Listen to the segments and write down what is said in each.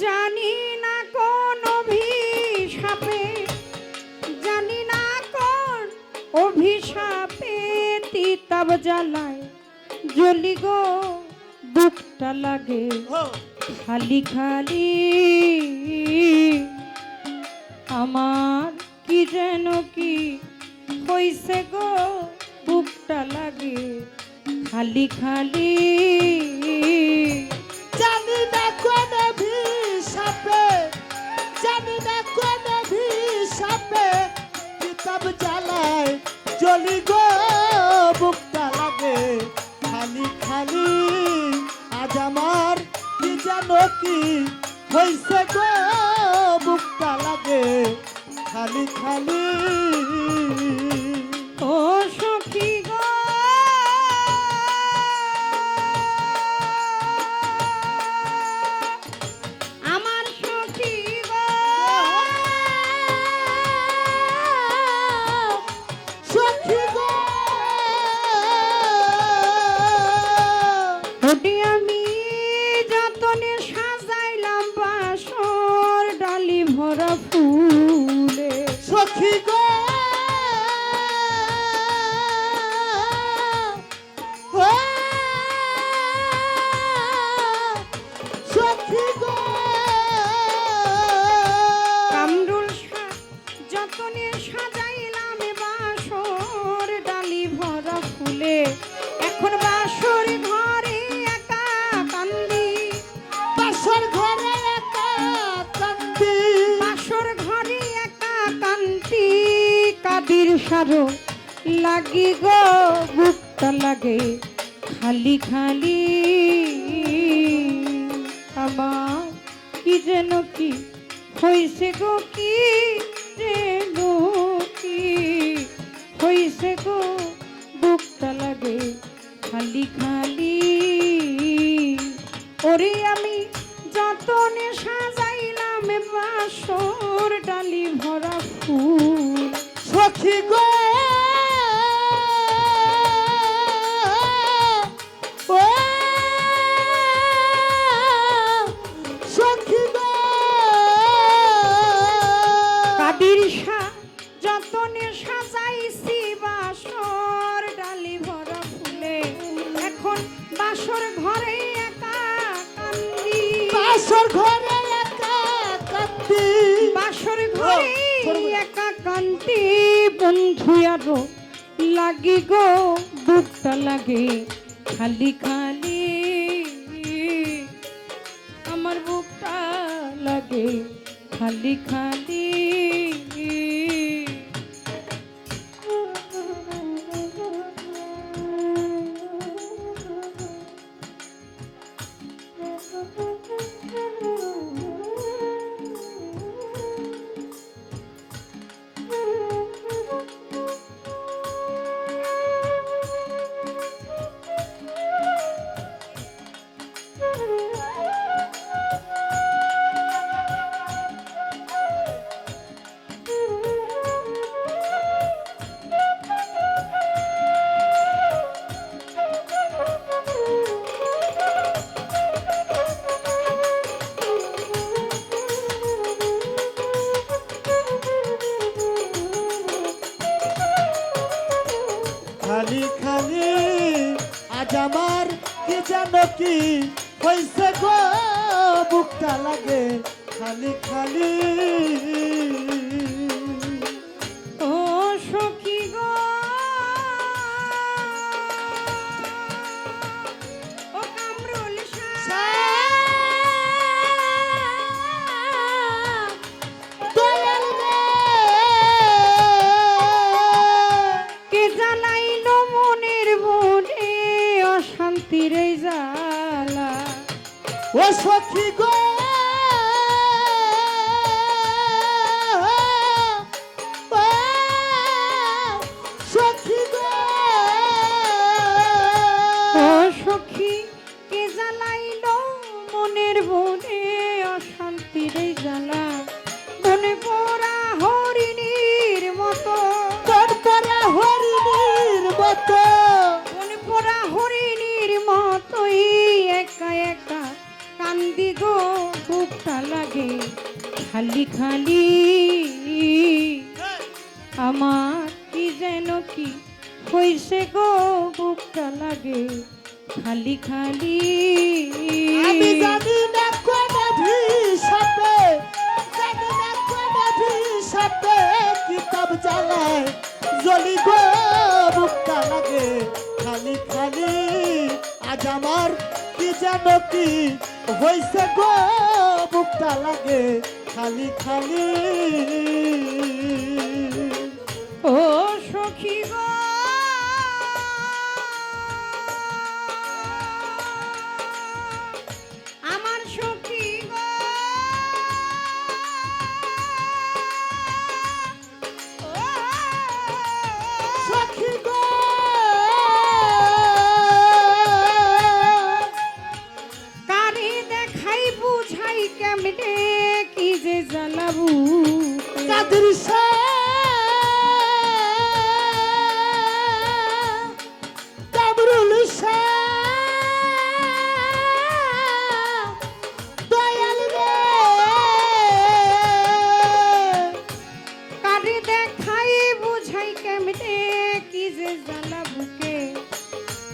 জানি না কোন অভিশাপে, জানি না কোন অভিশাপে তিতাব জ্বালায় জ্বলি গো বুকটা লাগে খালি খালি। আমার কি যেন কি হইছে গো বুকটা লাগে খালি খালি। জানি না কোন অভিশাপে, জানি না কোন অভিশাপে কিতাব জ্বালায় জ্বলি গো বুকটা লাগে খালি খালি। আজ আমার কি যেন কি হইছে গো বুকটা লাগে খালি খালি। ও সখী গো আমার সখী গো, সখী গো ওটি আমি যতনে সাজাইলাম বাসর ডালি ভরা ফুলে। সখী গো ও সখী গো কামরুল যতনে সাজাইলাম বাসর ডালি ভরা ফুলে। এখন বাসর ঘরে একা কান্দি, বাসর ঘরে একা কান্দি, বাসর ঘরে একা কান্দি। কাদির সারো লাগি গো বুকটা লাগে খালি খালি। আমার কি যেন কি হইছে গো, কি যেন কি হইছে গো বুকটা লাগে খালি খালি। ওরে আমি যতনে সাজাইলাম বাসর ডালি ভরা ফুল। সখী গো ও সখী গো কাদির যতনে সাজাইছি বাসর ডালি ভরা ফুলে। এখন বাসর ঘরে একা কান্দি, বাসর ঘরে একা কান্দি, বাসর ঘরে একা কান্দি। বন্ধু আরো লাগি গো বুকটা লাগে খালি খালি। আমার বুকটা লাগে খালি খালি। খালি খালি। আজ আমার কি যেন কি হইছে গো বুকটা লাগে খালি খালি। ও সখী গো ও কামরুল দয়াল রে কে জানাইলো মনের মনে অশান্তির এই জ্বালা। ও সখী গো ও সখী গো ও সখী কে জানাইলো মনের মনে অশান্তির এই জ্বালা। মনে পড়া হরিণীর মতো, পরা হরিণীর মতো, মনে পড়া হরিণীর মতোই একা একা কান্দি গো বুকটা লাগে খালি খালি আমার কি যেন কি হইছে গো বুকটা লাগে খালি খালি আমি জানি না কোন ভিসাতে, জানি না কোন ভিসাতে কিতাব জ্বালায় জ্বলি গো বুকটা লাগে খালি খালি। আজ আমার কি যেন কি হইছে গো বুকটা লাগে খালি খালি। ও সখী গো আমার সখী গো ও সখী গো কারে দেখাই বুঝাই কেমনে কি যে জ্বালাবু কাদের কামরুল দয়াল রে কারে দেখাই বুঝাই কেমনে কি যে জ্বালাবুকে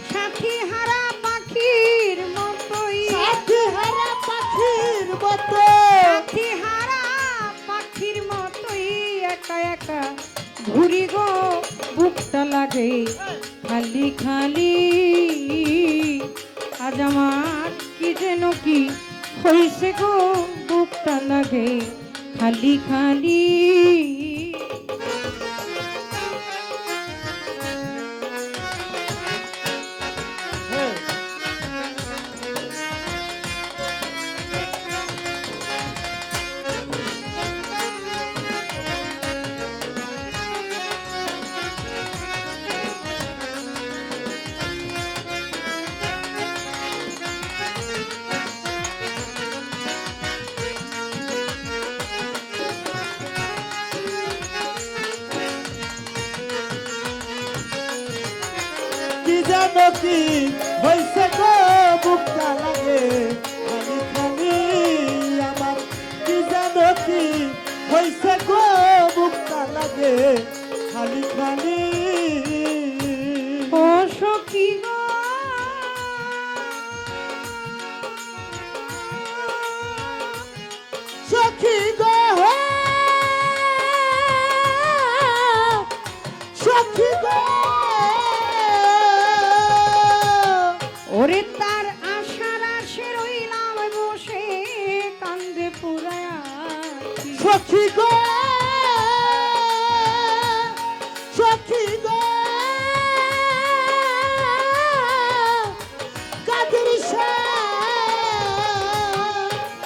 সাথী হারা পাখির মতোই সাথী হারা পাখির মতো সাথী হারা পাখির মতোই একা একা ঘুরি গো বুকটা লাগে খালি খালি আজ আমার কি যেন কি হইছে গো বুকটা লাগে খালি খালি কি যেন কি হইছে গো বুকটা লাগে খালি খালি। আমার কি যেন কি হইছে গো বুকটা লাগে খালি খালি। ও সখী গো সখী গো সখী গো ওরে তার আশার আশে রইলাম বসে কান্দে পুরায়া সখী গো সখী গো কাদের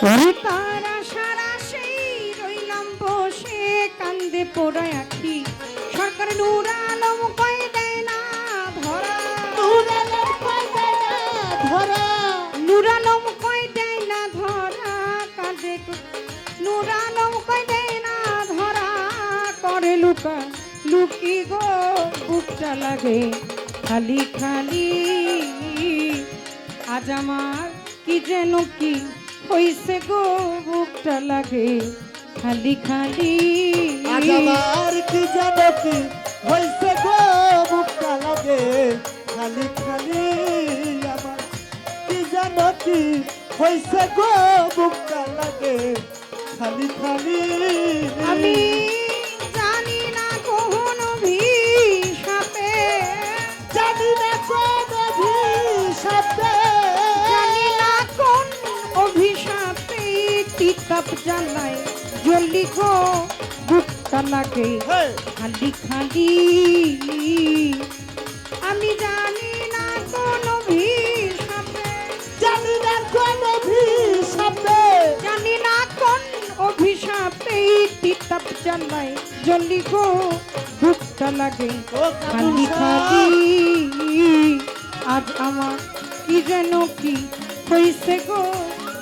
ওরে তার আশার আশে রইলাম বসে কান্দে পুরায়া কি সরকার নূর আলম কই দেয় না ধরা নুরালম কই দেয় না ধরা নূর আলম কই দেয় না ধরা কাঁদে নূর আলম কই দেয় না ধরা করে লুকা লুকি গো বুকটা লাগে খালি খালি আজ আমার কি যেন কি হইছে গো বুকটা লাগে খালি খালি আজ আমার কি যেন কি হইছে গো বুকটা লাগে খালি খালি। আমার কি যেন কি হইছে গো বুকটা লাগে খালি খালি। আমি জানি না কোন ভিসাপে জানি না কোন ভিসাতে জানি না কোন অভিশাপে কিতাব জ্বালায় জলদি গো বুকটা লাগে হে খালি খালি আমি জানি না কোন অভিশাপে জানি না কোন ভিসাতে জানি না কোন অভিশাপে কিতাব জ্বালায় জলদি গো বুকটা লাগে ও খালি খালি আজ আমার কি যেন কি হইছে গো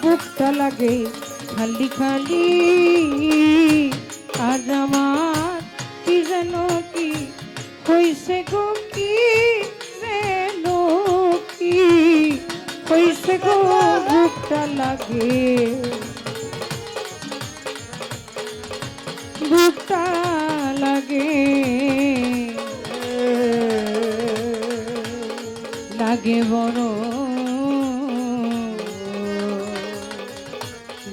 বুকটা লাগে খালি খালি আজ আমার কি যেন কি হইছে গো কি যেন কি হইছে গো বুকটা লাগে লাগে বড়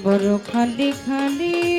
বড় খালি খালি